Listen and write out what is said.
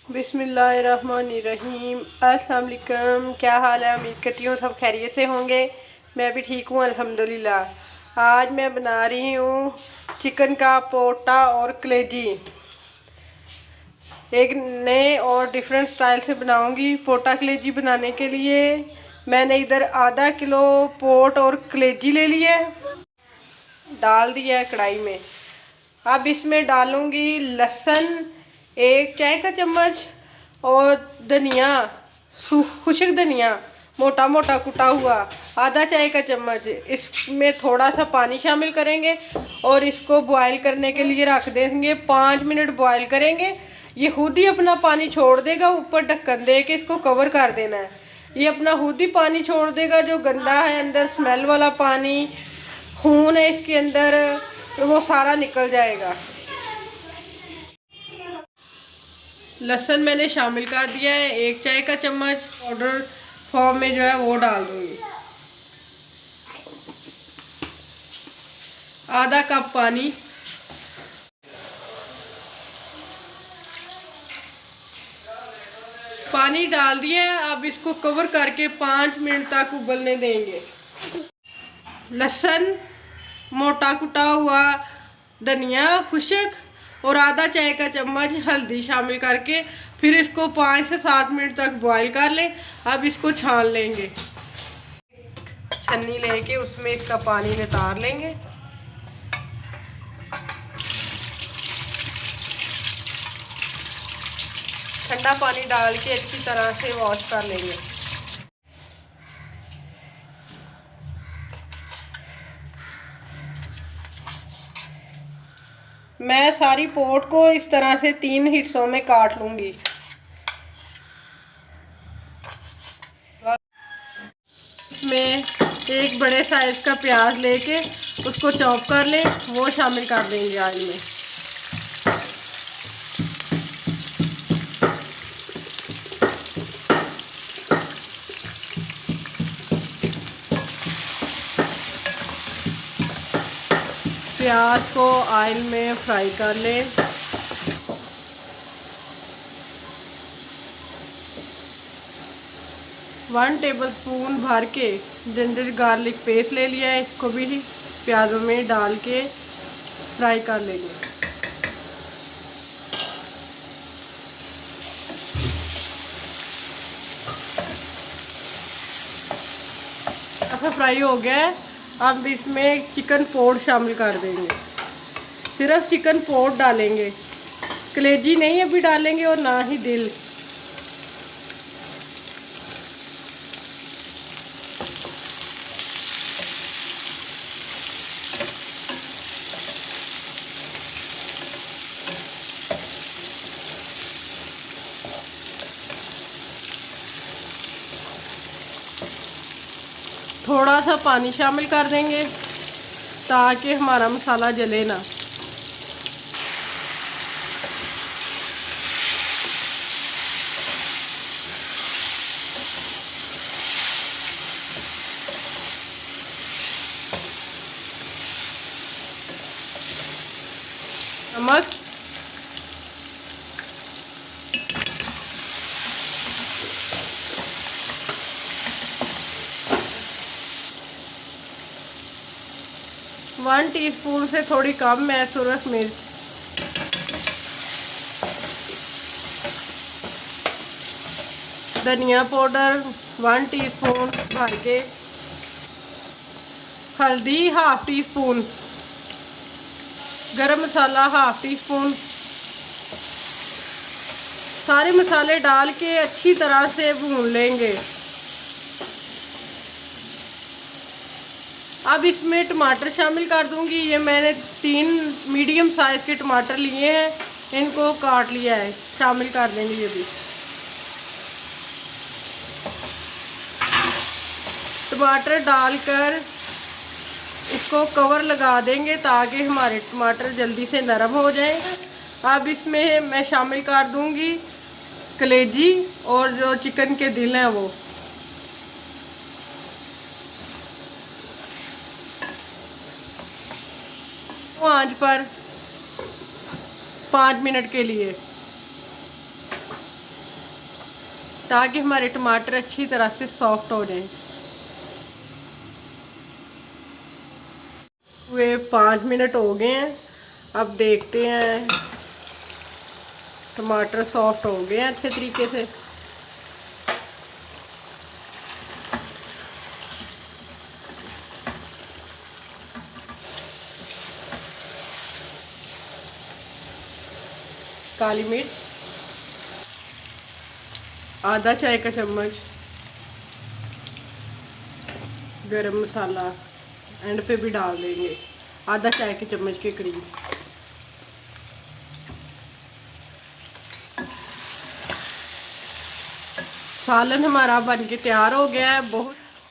बिस्मिल्लाहिर्रहमानिर्रहीम। अस्सलाम वालेकुम। क्या हाल है? उम्मीद करती हूँ सब खैरियत से होंगे। मैं भी ठीक हूँ अल्हम्दुलिल्लाह। आज मैं बना रही हूँ चिकन का पोटा और कलेजी। एक नए और डिफरेंट स्टाइल से बनाऊँगी। पोटा कलेजी बनाने के लिए मैंने इधर आधा किलो पोट और कलेजी ले लिया है, डाल दिया है कढ़ाई में। अब इसमें डालूँगी लहसुन 1 चाय का चम्मच और धनिया, खुश्क धनिया मोटा मोटा कुटा हुआ आधा चाय का चम्मच। इसमें थोड़ा सा पानी शामिल करेंगे और इसको बॉईल करने के लिए रख देंगे। 5 मिनट बॉईल करेंगे, ये खुद ही अपना पानी छोड़ देगा। ऊपर ढक्कन दे के इसको कवर कर देना है। ये अपना खुद ही पानी छोड़ देगा। जो गंदा है अंदर स्मेल वाला पानी, खून है इसके अंदर, वो सारा निकल जाएगा। लहसुन मैंने शामिल कर दिया है, 1 चाय का चम्मच पाउडर फॉर्म में जो है वो डाल दूंगी। आधा कप पानी, पानी डाल दिया है। अब इसको कवर करके 5 मिनट तक उबलने देंगे। लहसुन, मोटा कुटा हुआ धनिया खुश्क और आधा चाय का चम्मच हल्दी शामिल करके फिर इसको 5 से 7 मिनट तक बॉईल कर लें। अब इसको छान लेंगे, छन्नी लेके उसमें इसका पानी नितार लेंगे। ठंडा पानी डाल के अच्छी तरह से वॉश कर लेंगे। मैं सारी पोट को इस तरह से 3 हिस्सों में काट लूँगी। इसमें एक बड़े साइज़ का प्याज लेके उसको चॉप कर लें, वो शामिल कर देंगे ऑयल में। प्याज को ऑयल में फ्राई कर लें। वन टेबल स्पून भर के जिंजर गार्लिक पेस्ट ले लिया है, इसको भी प्याज़ों में डाल के फ्राई कर लेंगे। अच्छा फ्राई हो गया है। अब इसमें चिकन पोट शामिल कर देंगे। सिर्फ चिकन पोट डालेंगे, कलेजी नहीं अभी डालेंगे और ना ही दिल। थोड़ा सा पानी शामिल कर देंगे ताकि हमारा मसाला जले ना। नमक, वन टीस्पून से थोड़ी कम है सुरख मिर्च, धनिया पाउडर 1 टीस्पून भर के, हल्दी 1/2 टीस्पून, गरम मसाला 1/2 टीस्पून। सारे मसाले डाल के अच्छी तरह से भून लेंगे। अब इसमें टमाटर शामिल कर दूंगी। ये मैंने 3 मीडियम साइज़ के टमाटर लिए हैं, इनको काट लिया है, शामिल कर देंगे ये भी। टमाटर डालकर इसको कवर लगा देंगे ताकि हमारे टमाटर जल्दी से नरम हो जाए। अब इसमें मैं शामिल कर दूंगी कलेजी और जो चिकन के दिल हैं वो। आंच पर 5 मिनट के लिए ताकि हमारे टमाटर अच्छी तरह से सॉफ्ट हो जाएं। वे 5 मिनट हो गए हैं। अब देखते हैं, टमाटर सॉफ्ट हो गए हैं अच्छे तरीके से। काली मिर्च आधा चाय का चम्मच, गरम मसाला एंड पे भी डाल देंगे आधा चाय के चम्मच के करीब। सालन हमारा बनके तैयार हो गया है। बहुत